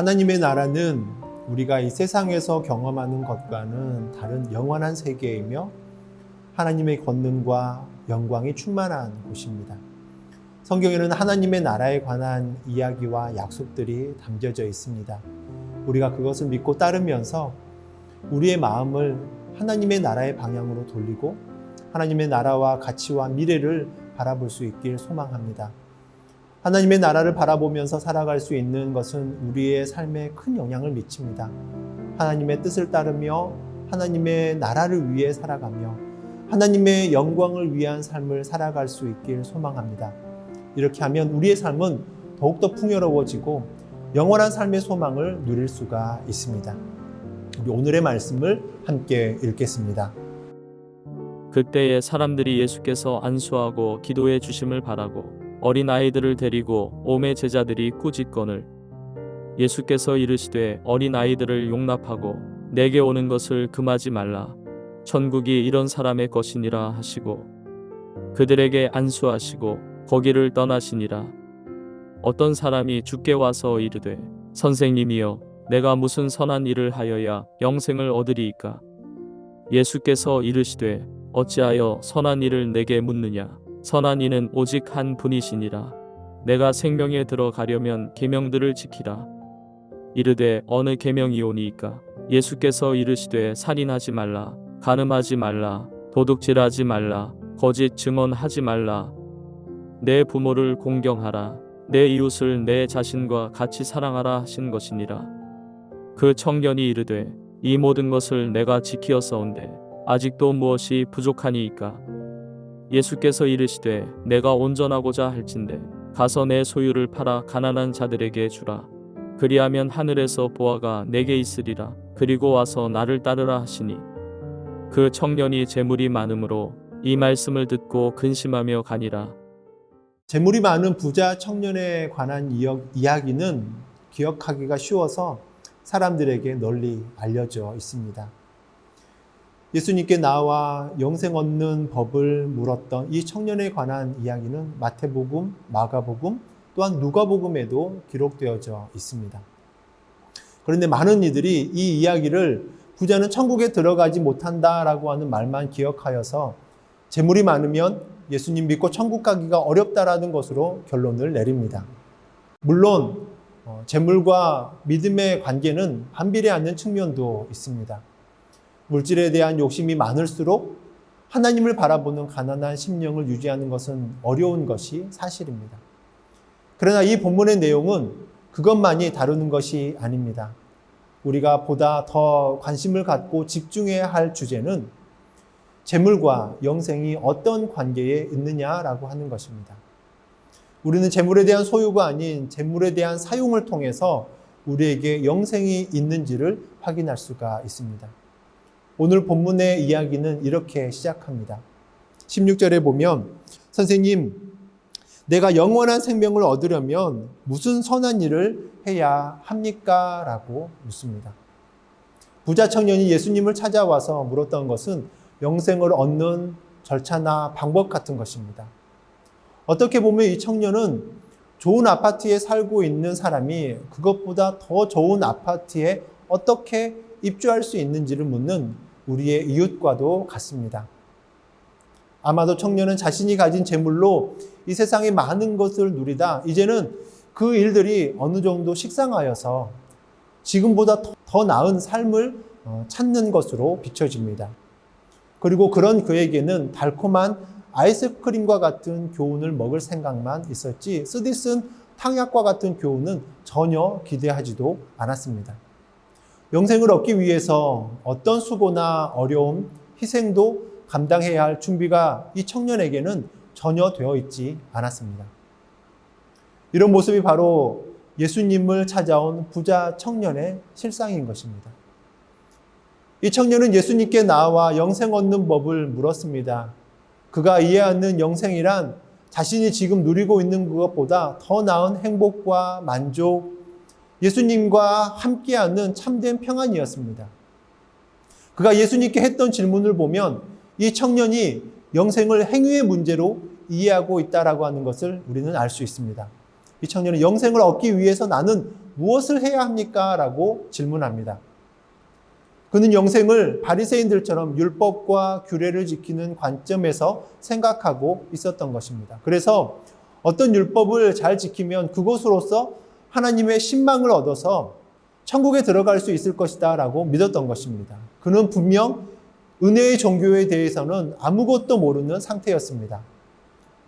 하나님의 나라는 우리가 이 세상에서 경험하는 것과는 다른 영원한 세계이며 하나님의 권능과 영광이 충만한 곳입니다. 성경에는 하나님의 나라에 관한 이야기와 약속들이 담겨져 있습니다. 우리가 그것을 믿고 따르면서 우리의 마음을 하나님의 나라의 방향으로 돌리고 하나님의 나라와 가치와 미래를 바라볼 수 있길 소망합니다. 하나님의 나라를 바라보면서 살아갈 수 있는 것은 우리의 삶에 큰 영향을 미칩니다. 하나님의 뜻을 따르며 하나님의 나라를 위해 살아가며 하나님의 영광을 위한 삶을 살아갈 수 있길 소망합니다. 이렇게 하면 우리의 삶은 더욱더 풍요로워지고 영원한 삶의 소망을 누릴 수가 있습니다. 우리 오늘의 말씀을 함께 읽겠습니다. 그때에 사람들이 예수께서 안수하고 기도해 주심을 바라고 어린 아이들을 데리고 오매 제자들이 꾸짖거늘 예수께서 이르시되 어린 아이들을 용납하고 내게 오는 것을 금하지 말라. 천국이 이런 사람의 것이니라 하시고 그들에게 안수하시고 거기를 떠나시니라. 어떤 사람이 주께 와서 이르되 선생님이여 내가 무슨 선한 일을 하여야 영생을 얻으리이까? 예수께서 이르시되 어찌하여 선한 일을 내게 묻느냐? 선한 이는 오직 한 분이시니라. 내가 생명에 들어가려면 계명들을 지키라. 이르되 어느 계명이오니이까? 예수께서 이르시되 살인하지 말라, 간음하지 말라, 도둑질하지 말라, 거짓 증언하지 말라, 내 부모를 공경하라, 내 이웃을 내 자신과 같이 사랑하라 하신 것이니라. 그 청년이 이르되 이 모든 것을 내가 지키었사온데 아직도 무엇이 부족하니이까? 예수께서 이르시되 내가 온전하고자 할진대 가서 내 소유를 팔아 가난한 자들에게 주라. 그리하면 하늘에서 보화가 내게 있으리라. 그리고 와서 나를 따르라 하시니 그 청년이 재물이 많음으로 이 말씀을 듣고 근심하며 가니라. 재물이 많은 부자 청년에 관한 이야기는 기억하기가 쉬워서 사람들에게 널리 알려져 있습니다. 예수님께 나와 영생 얻는 법을 물었던 이 청년에 관한 이야기는 마태복음, 마가복음, 또한 누가복음에도 기록되어져 있습니다. 그런데 많은 이들이 이 이야기를 부자는 천국에 들어가지 못한다라고 하는 말만 기억하여서 재물이 많으면 예수님 믿고 천국 가기가 어렵다라는 것으로 결론을 내립니다. 물론 재물과 믿음의 관계는 반비례 않는 측면도 있습니다. 물질에 대한 욕심이 많을수록 하나님을 바라보는 가난한 심령을 유지하는 것은 어려운 것이 사실입니다. 그러나 이 본문의 내용은 그것만이 다루는 것이 아닙니다. 우리가 보다 더 관심을 갖고 집중해야 할 주제는 재물과 영생이 어떤 관계에 있느냐라고 하는 것입니다. 우리는 재물에 대한 소유가 아닌 재물에 대한 사용을 통해서 우리에게 영생이 있는지를 확인할 수가 있습니다. 오늘 본문의 이야기는 이렇게 시작합니다. 16절에 보면 선생님, 내가 영원한 생명을 얻으려면 무슨 선한 일을 해야 합니까? 라고 묻습니다. 부자 청년이 예수님을 찾아와서 물었던 것은 영생을 얻는 절차나 방법 같은 것입니다. 어떻게 보면 이 청년은 좋은 아파트에 살고 있는 사람이 그것보다 더 좋은 아파트에 어떻게 입주할 수 있는지를 묻는 우리의 이웃과도 같습니다. 아마도 청년은 자신이 가진 재물로 이 세상의 많은 것을 누리다 이제는 그 일들이 어느 정도 식상하여서 지금보다 더 나은 삶을 찾는 것으로 비춰집니다. 그리고 그런 그에게는 달콤한 아이스크림과 같은 교훈을 먹을 생각만 있었지 쓰디쓴 탕약과 같은 교훈은 전혀 기대하지도 않았습니다. 영생을 얻기 위해서 어떤 수고나 어려움, 희생도 감당해야 할 준비가 이 청년에게는 전혀 되어 있지 않았습니다. 이런 모습이 바로 예수님을 찾아온 부자 청년의 실상인 것입니다. 이 청년은 예수님께 나와 영생 얻는 법을 물었습니다. 그가 이해하는 영생이란 자신이 지금 누리고 있는 그것보다 더 나은 행복과 만족, 예수님과 함께하는 참된 평안이었습니다. 그가 예수님께 했던 질문을 보면 이 청년이 영생을 행위의 문제로 이해하고 있다라고 하는 것을 우리는 알 수 있습니다. 이 청년은 영생을 얻기 위해서 나는 무엇을 해야 합니까? 라고 질문합니다. 그는 영생을 바리새인들처럼 율법과 규례를 지키는 관점에서 생각하고 있었던 것입니다. 그래서 어떤 율법을 잘 지키면 그것으로서 하나님의 신망을 얻어서 천국에 들어갈 수 있을 것이다 라고 믿었던 것입니다. 그는 분명 은혜의 종교에 대해서는 아무것도 모르는 상태였습니다.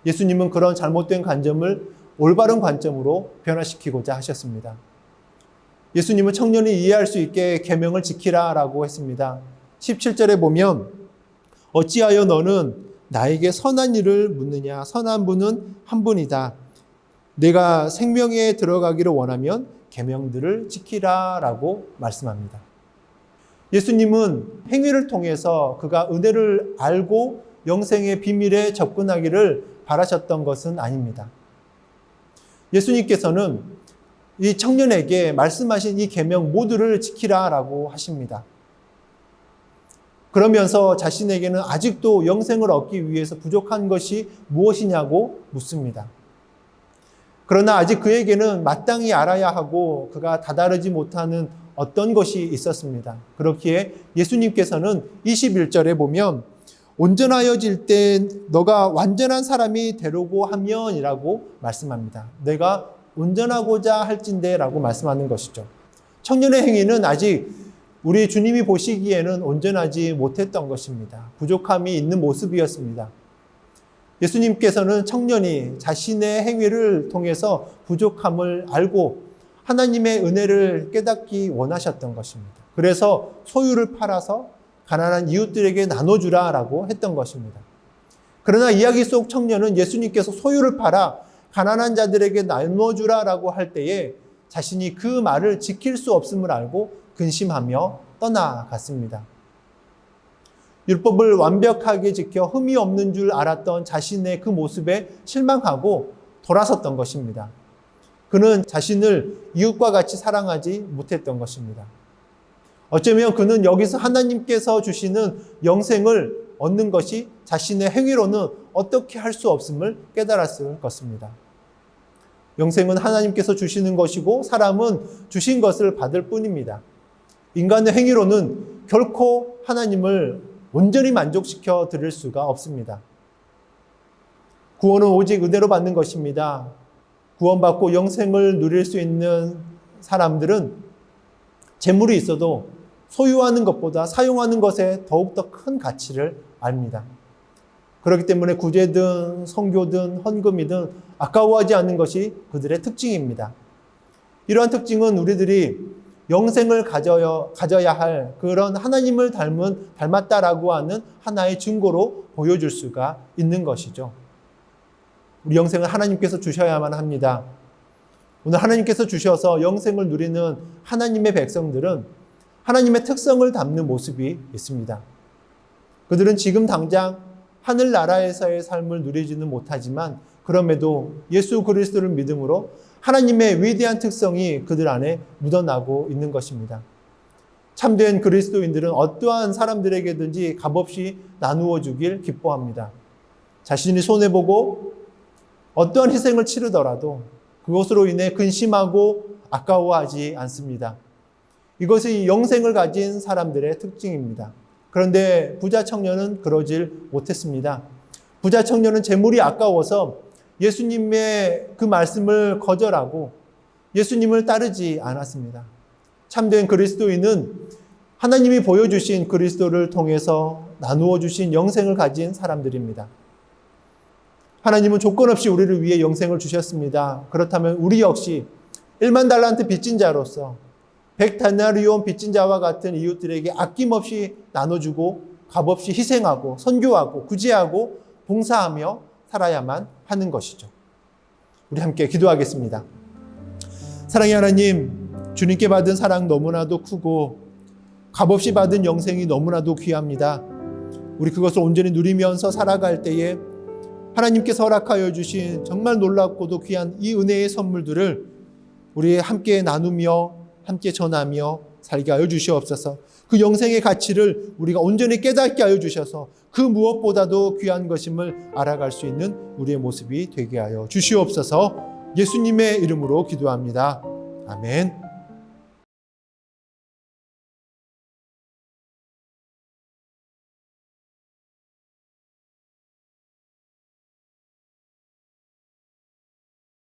예수님은 그런 잘못된 관점을 올바른 관점으로 변화시키고자 하셨습니다. 예수님은 청년이 이해할 수 있게 계명을 지키라 라고 했습니다. 17절에 보면 어찌하여 너는 나에게 선한 일을 묻느냐? 선한 분은 한 분이다. 내가 생명에 들어가기를 원하면 계명들을 지키라 라고 말씀합니다. 예수님은 행위를 통해서 그가 은혜를 알고 영생의 비밀에 접근하기를 바라셨던 것은 아닙니다. 예수님께서는 이 청년에게 말씀하신 이 계명 모두를 지키라 라고 하십니다. 그러면서 자신에게는 아직도 영생을 얻기 위해서 부족한 것이 무엇이냐고 묻습니다. 그러나 아직 그에게는 마땅히 알아야 하고 그가 다다르지 못하는 어떤 것이 있었습니다. 그렇기에 예수님께서는 21절에 보면 온전하여질 때 너가 완전한 사람이 되려고 하면이라고 말씀합니다. 내가 온전하고자 할진대 라고 말씀하는 것이죠. 청년의 행위는 아직 우리 주님이 보시기에는 온전하지 못했던 것입니다. 부족함이 있는 모습이었습니다. 예수님께서는 청년이 자신의 행위를 통해서 부족함을 알고 하나님의 은혜를 깨닫기 원하셨던 것입니다. 그래서 소유를 팔아서 가난한 이웃들에게 나눠주라라고 했던 것입니다. 그러나 이야기 속 청년은 예수님께서 소유를 팔아 가난한 자들에게 나눠주라라고 할 때에 자신이 그 말을 지킬 수 없음을 알고 근심하며 떠나갔습니다. 율법을 완벽하게 지켜 흠이 없는 줄 알았던 자신의 그 모습에 실망하고 돌아섰던 것입니다. 그는 자신을 이웃과 같이 사랑하지 못했던 것입니다. 어쩌면 그는 여기서 하나님께서 주시는 영생을 얻는 것이 자신의 행위로는 어떻게 할 수 없음을 깨달았을 것입니다. 영생은 하나님께서 주시는 것이고 사람은 주신 것을 받을 뿐입니다. 인간의 행위로는 결코 하나님을 온전히 만족시켜 드릴 수가 없습니다. 구원은 오직 은혜로 받는 것입니다. 구원받고 영생을 누릴 수 있는 사람들은 재물이 있어도 소유하는 것보다 사용하는 것에 더욱더 큰 가치를 압니다. 그렇기 때문에 구제든 선교든 헌금이든 아까워하지 않는 것이 그들의 특징입니다. 이러한 특징은 우리들이 영생을 가져야 할 그런 하나님을 닮았다라고 하는 하나의 증거로 보여줄 수가 있는 것이죠. 우리 영생을 하나님께서 주셔야만 합니다. 오늘 하나님께서 주셔서 영생을 누리는 하나님의 백성들은 하나님의 특성을 담는 모습이 있습니다. 그들은 지금 당장 하늘나라에서의 삶을 누리지는 못하지만 그럼에도 예수 그리스도를 믿음으로 하나님의 위대한 특성이 그들 안에 묻어나고 있는 것입니다. 참된 그리스도인들은 어떠한 사람들에게든지 값없이 나누어 주길 기뻐합니다. 자신이 손해보고 어떠한 희생을 치르더라도 그것으로 인해 근심하고 아까워하지 않습니다. 이것이 영생을 가진 사람들의 특징입니다. 그런데 부자 청년은 그러질 못했습니다. 부자 청년은 재물이 아까워서 예수님의 그 말씀을 거절하고 예수님을 따르지 않았습니다. 참된 그리스도인은 하나님이 보여주신 그리스도를 통해서 나누어 주신 영생을 가진 사람들입니다. 하나님은 조건 없이 우리를 위해 영생을 주셨습니다. 그렇다면 우리 역시 1만 달란트 빚진 자로서 100데나리온 빚진 자와 같은 이웃들에게 아낌없이 나눠주고 값없이 희생하고 선교하고 구제하고 봉사하며 살아야만 하는 것이죠. 우리 함께 기도하겠습니다. 사랑의 하나님, 주님께 받은 사랑 너무나도 크고 값없이 받은 영생이 너무나도 귀합니다. 우리 그것을 온전히 누리면서 살아갈 때에 하나님께서 허락하여 주신 정말 놀랍고도 귀한 이 은혜의 선물들을 우리 함께 나누며 함께 전하며 살게 하여 주시옵소서. 그 영생의 가치를 우리가 온전히 깨닫게 하여 주셔서 그 무엇보다도 귀한 것임을 알아갈 수 있는 우리의 모습이 되게 하여 주시옵소서. 예수님의 이름으로 기도합니다. 아멘.